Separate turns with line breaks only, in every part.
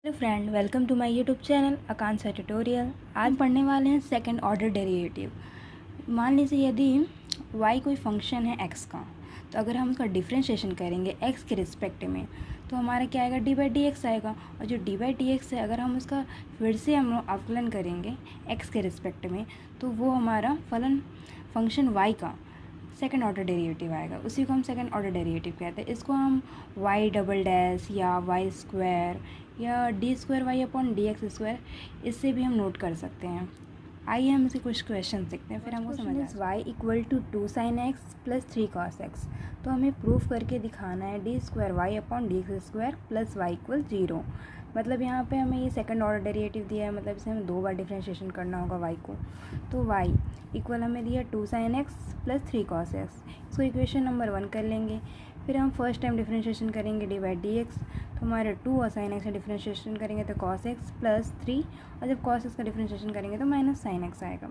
Hello friend, welcome to my YouTube channel Akanksha tutorial. आज पढ़ने वाले हैं सेकंड ऑर्डर डेरिवेटिव। मान लीजिए यदि y कोई फंक्शन है x का, तो अगर हम उसका डिफ्रेंशिएशन करेंगे x के रिस्पेक्ट में तो हमारा क्या आएगा, डी बाई डी एक्स आएगा। और जो डी बाई डी एक्स है, अगर हम उसका फिर से हम लोग अवकलन करेंगे x के रिस्पेक्ट में तो वो हमारा फंक्शन y का सेकंड ऑर्डर डेरिवेटिव आएगा। उसी को हम सेकंड ऑर्डर डेरिवेटिव कहते हैं। इसको हम y डबल डैश या y स्क्वायर या D square Y upon D x square इससे भी हम नोट कर सकते हैं। आइए हम इसे कुछ क्वेश्चन देखते हैं, फिर हमको समझ Y equal to 2 sine X plus 3 cos X. तो हमें प्रूफ करके दिखाना है D square Y upon D x square plus Y equal 0। मतलब यहाँ पे हमें ये सेकंड ऑर्डर डेरिवेटिव दिया है, मतलब इसे हमें 2 बार डिफ्रेंशिएशन करना होगा y को। तो y इक्वल हमें दिया 2 sine X plus 3 cos x. इसको इक्वेशन नंबर 1 कर लेंगे। फिर हम फर्स्ट टाइम डिफ्रेंशिएशन करेंगे डी बाई डी एक्स, तो हमारे 2 और साइन एक्स का डिफ्रेंशिएशन करेंगे तो कॉस एक्स प्लस 3, और जब कॉस एक्स का डिफ्रेंशिएशन करेंगे तो माइनस साइन एक्स आएगा।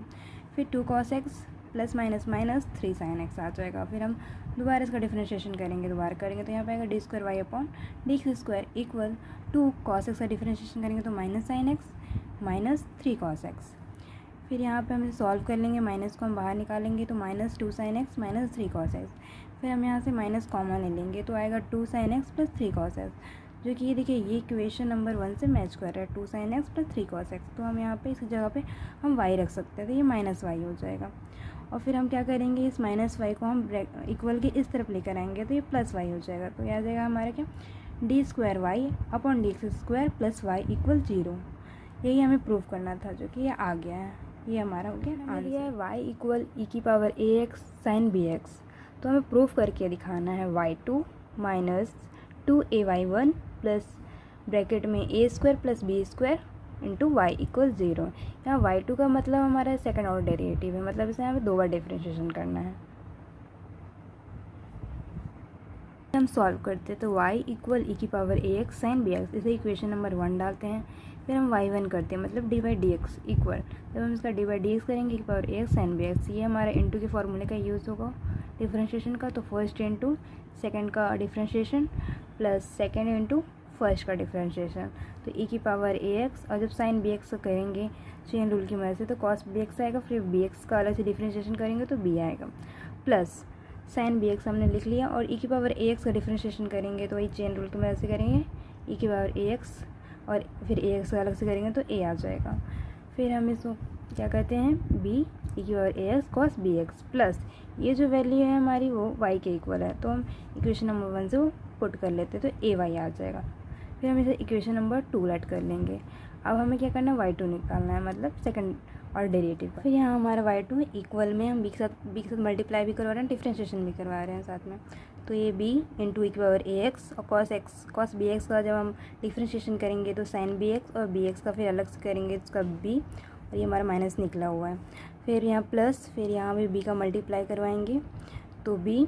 फिर 2 cos x plus minus minus 3 sine x आ जाएगा। फिर हम दोबारा इसका डिफ्रेंशिएशन करेंगे तो यहाँ पे आएगा D square Y upon D x square equal 2 cos X का डिफ्रेंशिएशन करेंगे तो minus sine X minus 3 cos X. फिर यहाँ पे हम इसे सॉल्व कर लेंगे, माइनस को हम बाहर निकालेंगे तो minus 2 sine X minus 3 cos X. फिर हम यहाँ से माइनस कॉमन ले लेंगे तो आएगा 2 sine X plus 3 cos x, जो कि ये देखिए ये इक्वेशन नंबर 1 से मैच कर रहा है, 2 sine X plus 3 cos X. तो हम यहाँ पे इस जगह पे हम y रख सकते हैं, तो ये माइनस वाई हो जाएगा। और फिर हम क्या करेंगे, इस माइनस वाई को हम इक्वल के इस तरफ लेकर आएंगे तो ये प्लस वाई हो जाएगा। तो ये आ जाएगा हमारा क्या, D square Y upon D x square plus Y equal 0। यही हमें प्रूफ करना था, जो कि ये आ गया है। ये हमारा हो गया आंसर है y इक्वल ई की power a x sine b x. तो हमें प्रूफ करके दिखाना है y2 minus 2ay1 plus bracket में a square plus b square into Y equal 0। यहाँ y2 का मतलब हमारा सेकंड ऑर्डर डेरिवेटिव है, मतलब इसे हमें 2 बार डिफ्रेंशिएशन करना है। हम सॉल्व करते हैं तो y इक्वल ई की power a x sine b x, इसे इक्वेशन नंबर 1 डालते हैं। फिर हम y1 करते हैं, मतलब D by D x equal, जब हम इसका डी बाई डी एक्स करेंगे ई की power a x sine b x, ये हमारा इंटू के फॉर्मूले का यूज़ होगा डिफ्रेंशिएशन का। तो फर्स्ट इंटू सेकेंड का differentiation plus second into first का डिफ्रेंशिएशन, तो ई की पावर ए एक्स, और जब साइन बी एक्स करेंगे चेन रूल की मदद से तो कॉस बी एक्स आएगा। फिर बी एक्स का अलग से डिफ्रेंशिएशन करेंगे तो बी आएगा, प्लस साइन बी एक्स हमने लिख लिया। और ई की पावर ए एक्स का डिफ्रेंशिएशन करेंगे तो वही चेन रूल की मदद से करेंगे, ई की पावर ए एक्स, और फिर ए एक्स का अलग से करेंगे तो ए आ जाएगा। फिर हम इसको क्या कहते हैं, बी ई की power a x cos b x, plus ये जो वैल्यू है हमारी वो वाई के इक्वल है, तो हम इक्वेशन नंबर 1 से वो पुट कर लेते हैं तो ए वाई आ जाएगा। फिर हम इसे इक्वेशन नंबर 2 ऐड कर लेंगे। अब हमें क्या करना है, y2 निकालना है, मतलब सेकंड और डेरिवेटिव। फिर यहाँ हमारा y2 इक्वल में हम b के साथ मल्टीप्लाई भी करवा रहे हैं, डिफ्रेंशिएशन भी करवा रहे हैं साथ में। तो ये b इंटू ई की पावर ए एक्स और कॉस बी एक्स का जब हम डिफ्रेंशिएशन करेंगे तो साइन बी एक्स, और बी एक्स का फिर अलग से करेंगे इसका b, और ये हमारा माइनस निकला हुआ है। फिर यहाँ प्लस, फिर यहाँ भी b का मल्टीप्लाई करवाएंगे तो b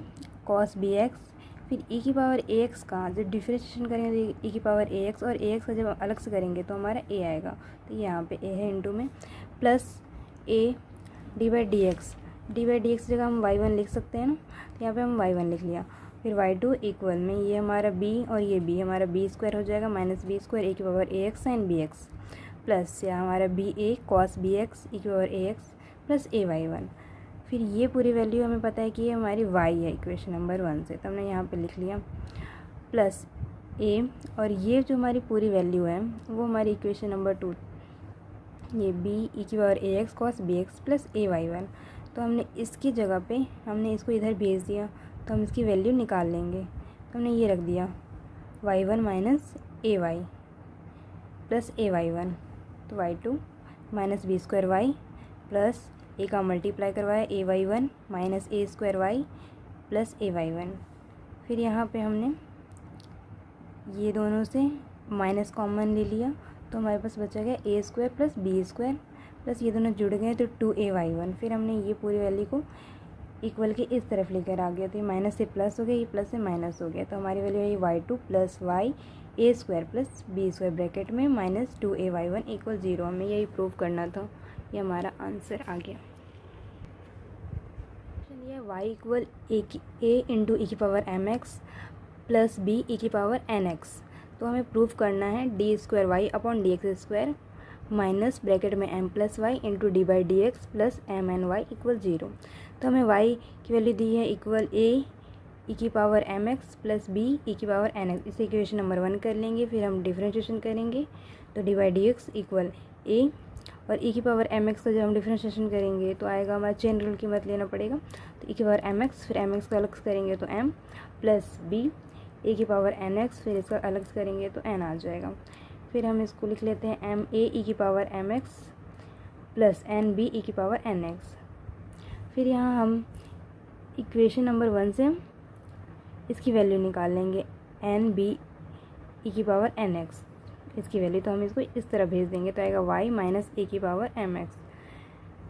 कॉस बी एक्स, फिर ई की पावर ए एक्स का जब डिफ्रेंशिएशन करेंगे तो ई की पावर ए एक्स, और ए एक्स का जब अलग से करेंगे तो हमारा ए आएगा। तो यहाँ पे ए है इंटू में, plus A D by D x, D by D x जगह हम y1 लिख सकते हैं ना, तो यहाँ पे हम y1 लिख लिया। फिर y2 इक्वल में ये हमारा b और ये b हमारा b स्क्वायर हो जाएगा माइनस बी स्क्वायर ए की power a x sine b x, plus या हमारा b a cos b x e की power a x plus a y1। फिर ये पूरी वैल्यू हमें पता है कि ये हमारी y है इक्वेशन नंबर 1 से, तो हमने यहाँ पे लिख लिया, प्लस a, और ये जो हमारी पूरी वैल्यू है वो हमारी इक्वेशन नंबर 2, ये b ई की power a x cos b x plus a y1। तो हमने इसकी जगह पे हमने इसको इधर भेज दिया, तो हम इसकी वैल्यू निकाल लेंगे। तो हमने ये रख दिया y1 minus a y plus a y1, तो y2 minus b square y plus a का मल्टीप्लाई करवाया a y1 minus a square y plus a y1। फिर यहाँ पे हमने ये दोनों से माइनस कॉमन ले लिया, तो हमारे पास बचा गया a square plus b square, plus ये दोनों जुड़ गए तो 2ay1। फिर हमने ये पूरी वैल्यू को इक्वल के इस तरफ लेकर आ गया, तो ये माइनस से प्लस हो गया, ये प्लस से माइनस हो गया, तो हमारी वैल्यू है y2 plus y a square plus b square bracket में माइनस 2ay1 इक्वल 0। हमें यही प्रूव करना था, ये हमारा आंसर आ गया। ये y equal a into e की power M x plus b ई की पावर एन एक्स। तो हमें प्रूफ करना है D square Y upon D x square minus bracket में m plus y into d by D x plus m N y equal 0। तो हमें Y की value दी है इक्वल ए ई की power M x plus b ई की power n x. इसे equation number 1 कर लेंगे। फिर हम डिफ्रेंशिएशन करेंगे तो d by D x equal a और ई की पावर एम एक्स का जब हम डिफ्रेंशिएशन करेंगे तो आएगा हमारा चेन रूल की मत लेना पड़ेगा। तो ई की पावर एम एक्स, फिर एम एक्स का अलग करेंगे तो एम प्लस बी ए की पावर एन एक्स, फिर इसका अलग करेंगे तो एन आ जाएगा। फिर हम इसको लिख लेते हैं एम ए ई की power M x plus N B ई की पावर एन एक्स। फिर यहाँ हम इक्वेशन नंबर 1 से इसकी वैल्यू निकाल लेंगे एन बी ई की पावर एन एक्स, इसकी वैल्यू। तो हम इसको इस तरह भेज देंगे तो आएगा वाई माइनस ए की power M X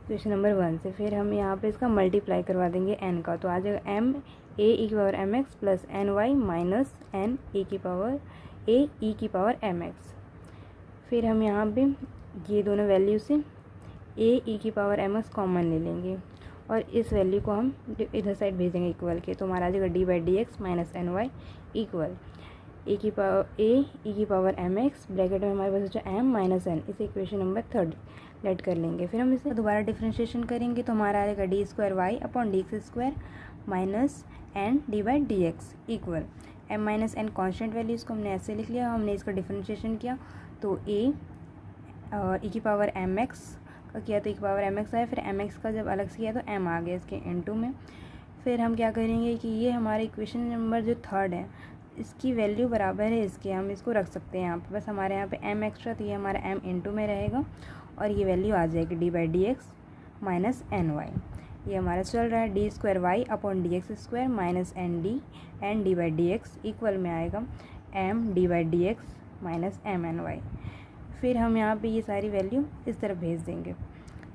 equation number 1 से। फिर हम यहाँ पे इसका मल्टीप्लाई करवा देंगे एन का, तो आ जाएगा एम ए ई की power M x plus N Y minus N A की पावर ए ई की पावर एम एक्स। फिर हम यहाँ पे ये दोनों वैल्यू से ए ई की पावर एम एक्स कॉमन ले लेंगे और इस वैल्यू को हम इधर साइड भेजेंगे इक्वल के, तो हमारा आ जाएगा d by D x minus N y equal a की पावर ए ई की पावर एम एक्स ब्रैकेट में हमारे पास बचा एम माइनस एन। इसे इक्वेशन नंबर 3 लेट कर लेंगे। फिर हम इसे दोबारा डिफ्रेंशिएशन करेंगे तो हमारा आ जाएगा D square Y upon D x square minus N D by D x equal M minus N constant values को हमने ऐसे लिख लिया। हमने इसका डिफ्रेंशिएशन किया तो ए और ई की पावर एम एक्स का किया तो ई की पावर एम एक्स आया, फिर एम एक्स का जब अलग से किया तो एम आ गया इसके इनटू में। फिर हम क्या करेंगे कि ये हमारे इक्वेशन नंबर जो 3 है इसकी वैल्यू बराबर है इसके, हम इसको रख सकते हैं यहाँ पे। बस हमारे यहाँ पे एम एक्स्ट्रा तो ये हमारा एम इनटू में रहेगा और ये वैल्यू आ जाएगी D by D x minus N Y. ये हमारा चल रहा है D square Y upon D x square minus N D by D x equal में आएगा M D by D x minus M N Y. फिर हम यहाँ पे ये सारी वैल्यू इस तरफ भेज देंगे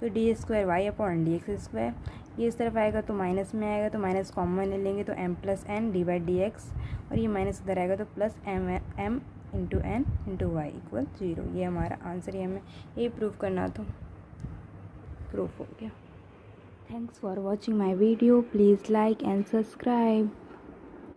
तो D square Y upon D x square ये इस तरफ आएगा तो माइनस में आएगा, तो माइनस कॉमन ले लेंगे तो M plus N D by D X और ये माइनस इधर आएगा तो plus M into N into Y equal 0। ये हमारा आंसर है, हमें ये प्रूफ करना तो प्रूफ हो गया। Thanks for watching my video, please like and subscribe.